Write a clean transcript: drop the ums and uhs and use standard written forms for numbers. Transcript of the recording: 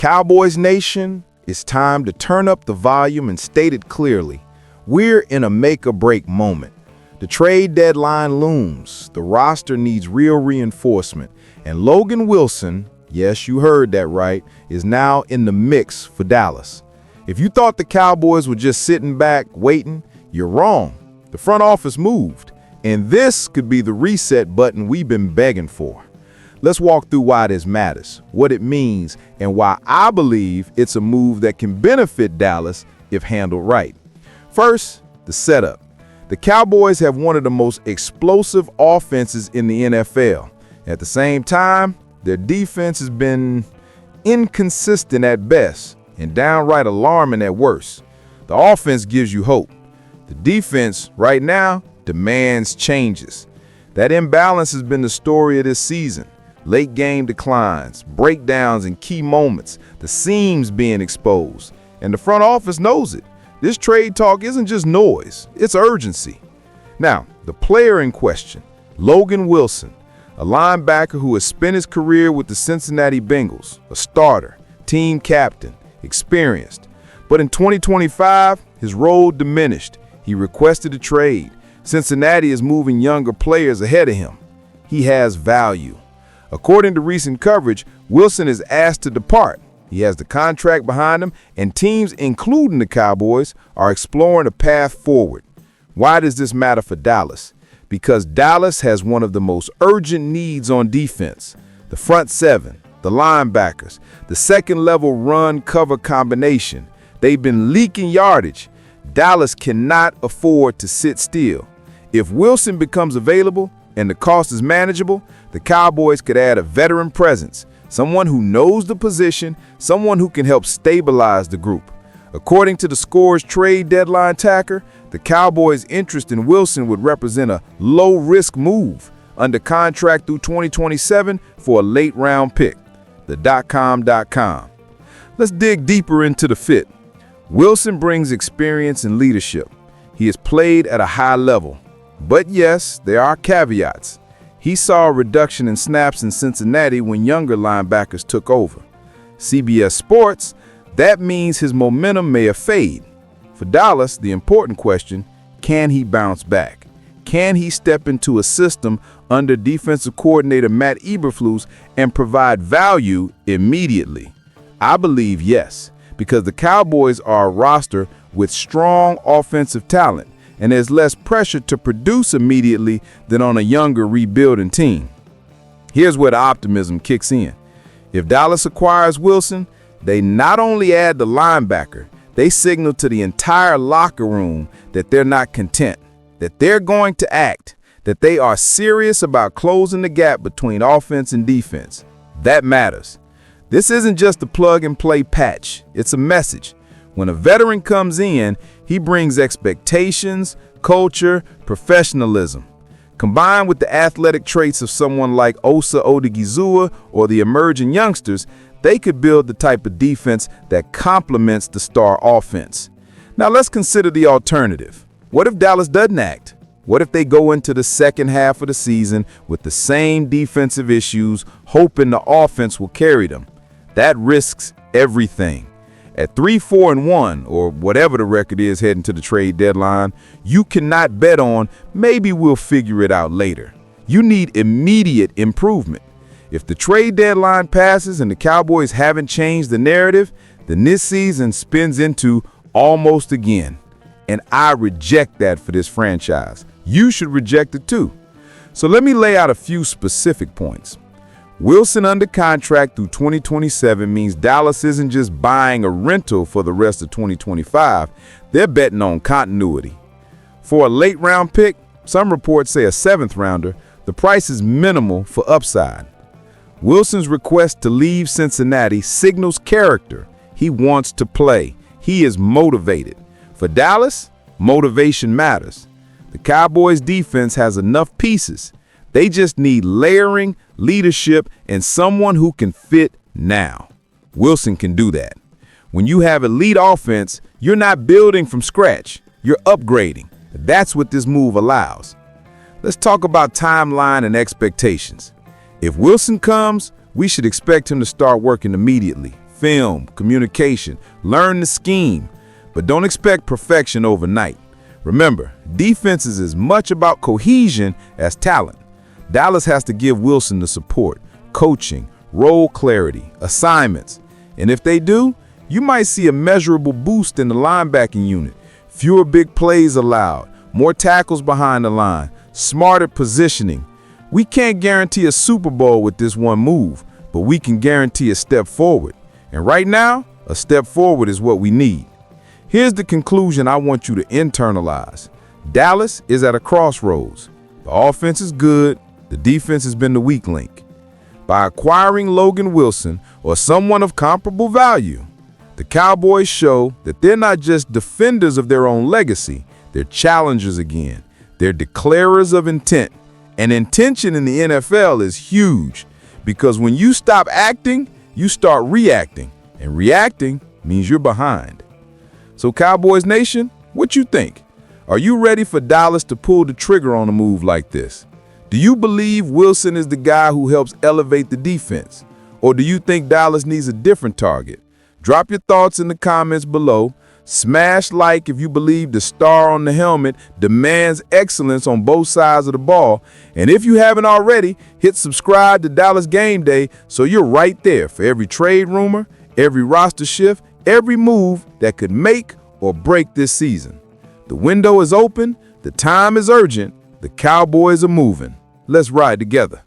Cowboys Nation, it's time to turn up the volume and state it clearly. We're in a make-or-break moment. The trade deadline looms, the roster needs real reinforcement, and Logan Wilson, yes, you heard that right, is now in the mix for Dallas. If you thought the Cowboys were just sitting back, waiting, you're wrong. The front office moved, and this could be the reset button we've been begging for. Let's walk through why this matters, what it means, and why I believe it's a move that can benefit Dallas if handled right. First, the setup. The Cowboys have one of the most explosive offenses in the NFL. At the same time, their defense has been inconsistent at best and downright alarming at worst. The offense gives you hope. The defense, right now, demands changes. That imbalance has been the story of this season. Late game declines, breakdowns in key moments, the seams being exposed. And the front office knows it. This trade talk isn't just noise, it's urgency. Now, the player in question, Logan Wilson, a linebacker who has spent his career with the Cincinnati Bengals, a starter, team captain, experienced. But in 2025, his role diminished. He requested a trade. Cincinnati is moving younger players ahead of him. He has value. According to recent coverage, Wilson is asked to depart. He has the contract behind him, and teams, including the Cowboys, are exploring a path forward. Why does this matter for Dallas? Because Dallas has one of the most urgent needs on defense. The front seven, the linebackers, the second-level run-cover combination. They've been leaking yardage. Dallas cannot afford to sit still. If Wilson becomes available and the cost is manageable, the Cowboys could add a veteran presence, someone who knows the position, someone who can help stabilize the group. According to the Score's trade deadline tacker, the Cowboys' interest in Wilson would represent a low-risk move under contract through 2027 for a late-round pick. The .com. Let's dig deeper into the fit. Wilson brings experience and leadership. He has played at a high level. But yes, there are caveats. He saw a reduction in snaps in Cincinnati when younger linebackers took over. CBS Sports, that means his momentum may have faded. For Dallas, the important question, can he bounce back? Can he step into a system under defensive coordinator Matt Eberflus and provide value immediately? I believe yes, because the Cowboys are a roster with strong offensive talent, and there's less pressure to produce immediately than on a younger rebuilding team. Here's where the optimism kicks in. If Dallas acquires Wilson, they not only add the linebacker, they signal to the entire locker room that they're not content, that they're going to act, that they are serious about closing the gap between offense and defense. That matters. This isn't just a plug-and-play patch, it's a message. When a veteran comes in, he brings expectations, culture, professionalism. Combined with the athletic traits of someone like Osa Odigizua or the emerging youngsters, they could build the type of defense that complements the star offense. Now let's consider the alternative. What if Dallas doesn't act? What if they go into the second half of the season with the same defensive issues, hoping the offense will carry them? That risks everything. At 3-4-1, or whatever the record is heading to the trade deadline, you cannot bet on maybe we'll figure it out later. You need immediate improvement. If the trade deadline passes and the Cowboys haven't changed the narrative, then this season spins into almost again. And I reject that for this franchise. You should reject it too. So let me lay out a few specific points. Wilson under contract through 2027 means Dallas isn't just buying a rental for the rest of 2025. They're betting on continuity. For a late round pick, some reports say a seventh rounder, the price is minimal for upside. Wilson's request to leave Cincinnati signals character. He wants to play. He is motivated. For Dallas, motivation matters. The Cowboys defense has enough pieces. They just need layering, leadership, and someone who can fit now. Wilson can do that. When you have elite offense, you're not building from scratch. You're upgrading. That's what this move allows. Let's talk about timeline and expectations. If Wilson comes, we should expect him to start working immediately, film, communication, learn the scheme, but don't expect perfection overnight. Remember, defense is as much about cohesion as talent. Dallas has to give Wilson the support, coaching, role clarity, assignments. And if they do, you might see a measurable boost in the linebacking unit. Fewer big plays allowed, more tackles behind the line, smarter positioning. We can't guarantee a Super Bowl with this one move, but we can guarantee a step forward. And right now, a step forward is what we need. Here's the conclusion I want you to internalize. Dallas is at a crossroads. The offense is good, the defense has been the weak link. By acquiring Logan Wilson or someone of comparable value, the Cowboys show that they're not just defenders of their own legacy, they're challengers again. They're declarers of intent. And intention in the NFL is huge because when you stop acting, you start reacting. And reacting means you're behind. So Cowboys Nation, what you think? Are you ready for Dallas to pull the trigger on a move like this? Do you believe Wilson is the guy who helps elevate the defense? Or do you think Dallas needs a different target? Drop your thoughts in the comments below. Smash like if you believe the star on the helmet demands excellence on both sides of the ball. And if you haven't already, hit subscribe to Dallas Game Day so you're right there for every trade rumor, every roster shift, every move that could make or break this season. The window is open, the time is urgent, the Cowboys are moving. Let's ride together.